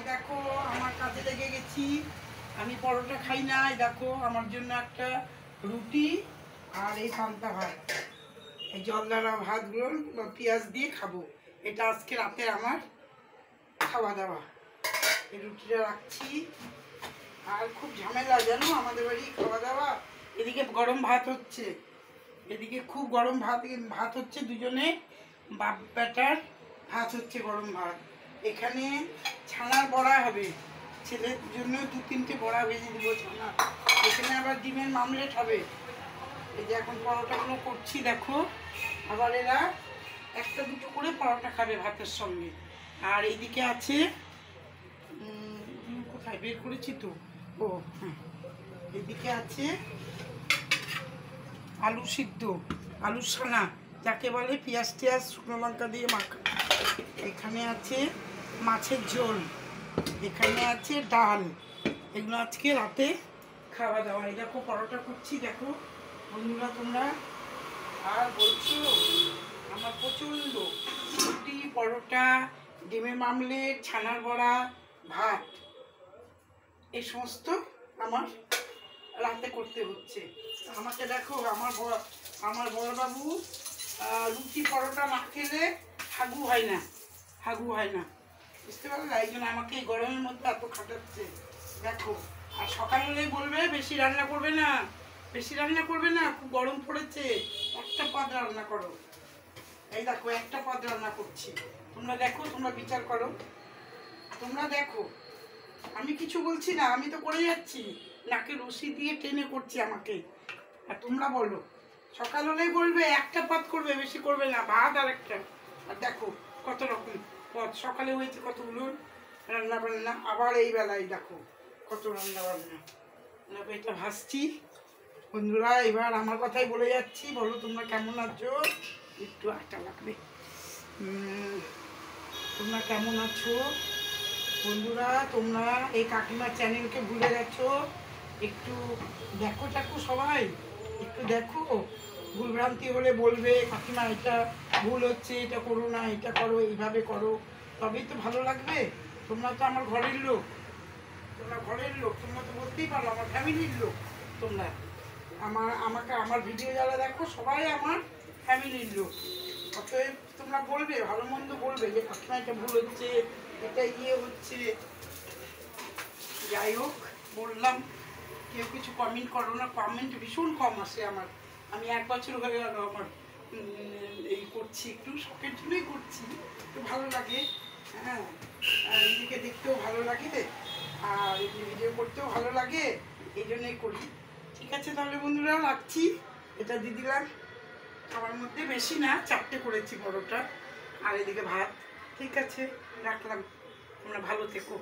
দেখো আমার কাজে লেগে গেছি। আমি পরোটা খাই না। দেখো আমার জন্য একটা রুটি আর এই পান্তা ভাত, এই জলদানা ভাতগুলো পেঁয়াজ দিয়ে খাবো। এটা আজকে রাতে আমার খাওয়া দাওয়া। এই রুটিটা রাখছি। আর খুব ঝামেলা জানো আমাদের বাড়ি খাওয়া দাওয়া। এদিকে গরম ভাত হচ্ছে, এদিকে খুব গরম ভাত হচ্ছে, দুজনে বাপ বেটার ভাত হচ্ছে গরম ভাত। এখানে ছানার বড়া হবে, ছেলের জন্য 2-3টে বড়া ভেজে দেবো ছানা। এখানে আবার ডিমের মামলেট হবে। এই যে এখন পরোটাগুলো করছি দেখো। আবার এরা 1-2টো করে পরোটা খাবে ভাতের সঙ্গে। আর এইদিকে আছে কোথায় বের করেছি তো, ও হ্যাঁ, এদিকে আছে আলু সিদ্ধ, আলু ছানা যাকে বলে, পেঁয়াজ টিয়াজ শুকনো লঙ্কা দিয়ে মাখা। এখানে আছে মাছের ঝোল, এখানে আছে ডাল। এগুলো আজকে রাতে খাওয়া দাওয়া। এই দেখো পরোটা করছি দেখো বন্ধুরা তোমরা। আর বলছো আমার প্রচণ্ড রুটি, পরোটা, ডিমের মামলেট, ছানার বড়া, ভাত, এই সমস্ত আমার রাতে করতে হচ্ছে। আমাকে দেখো আমার বড়বাবু রুটি পরোটা না খেলে হাগু হয় না, বুঝতে পারলে? এই জন্য আমাকে এই গরমের মধ্যে এত খাটাচ্ছে দেখো। আর সকালে হলেই বলবে বেশি রান্না করবে না, খুব গরম পড়েছে, একটা পদ রান্না করো। এই দেখো একটা পদ রান্না করছি। তোমরা দেখো, তোমরা বিচার করো, তোমরা দেখো। আমি কিছু বলছি না, আমি তো করে যাচ্ছি, নাকে রশি দিয়ে টেনে করছি আমাকে। আর তোমরা বলো, সকাল হলেই বলবে একটা পদ করবে, বেশি করবে না, ভাত আর একটা। আর দেখো কত রকম পদ সকালে হয়েছে, কতগুলো রান্না বান্না। আবার এই বেলায় দেখো কত রান্না বান্না। এটা ভাসছি বন্ধুরা। এবার আমার কথাই বলে যাচ্ছি, বলো তোমরা কেমন আছো? একটু আটা লাগবে। তোমরা কেমন আছো বন্ধুরা? তোমরা এই কাকিমার চ্যানেলকে ভুলে গেছো, একটু দেখো টাকো সবাই, একটু দেখো। ভুলভ্রান্তি হলে বলবে কাকিমা এটা ভুল হচ্ছে, এটা করো না, এটা করো, এইভাবে করো, তবেই তো ভালো লাগবে। তোমরা তো আমার ঘরের লোক, তোমরা তো বলতেই পারো আমার ফ্যামিলির লোক। তোমরা আমার ভিডিও যারা দেখো সবাই আমার ফ্যামিলির লোক। অতএব তোমরা বলবে, ভালো মন্দ বলবে যে কাকিমা এটা ভুল হচ্ছে, এটা হচ্ছে। যাই হোক, বললাম, কেউ কিছু কমেন্ট করো না, কমেন্ট ভীষণ কম আসে আমার। আমি 1 বছর হয়ে গেল আমার এই করছি, একটু শখের জন্যই করছি, একটু ভালো লাগে। হ্যাঁ, নিজেকে দেখতেও ভালো লাগে আর ভিডিও করতেও ভালো লাগে, এই জন্যই করি। ঠিক আছে তাহলে বন্ধুরা, রাখছি। এটা দিয়ে দিলাম খাবার মধ্যে, বেশি না, 4টে করেছি পরোটা, আর এদিকে ভাত। ঠিক আছে, রাখলাম। তোমরা ভালো থেকো।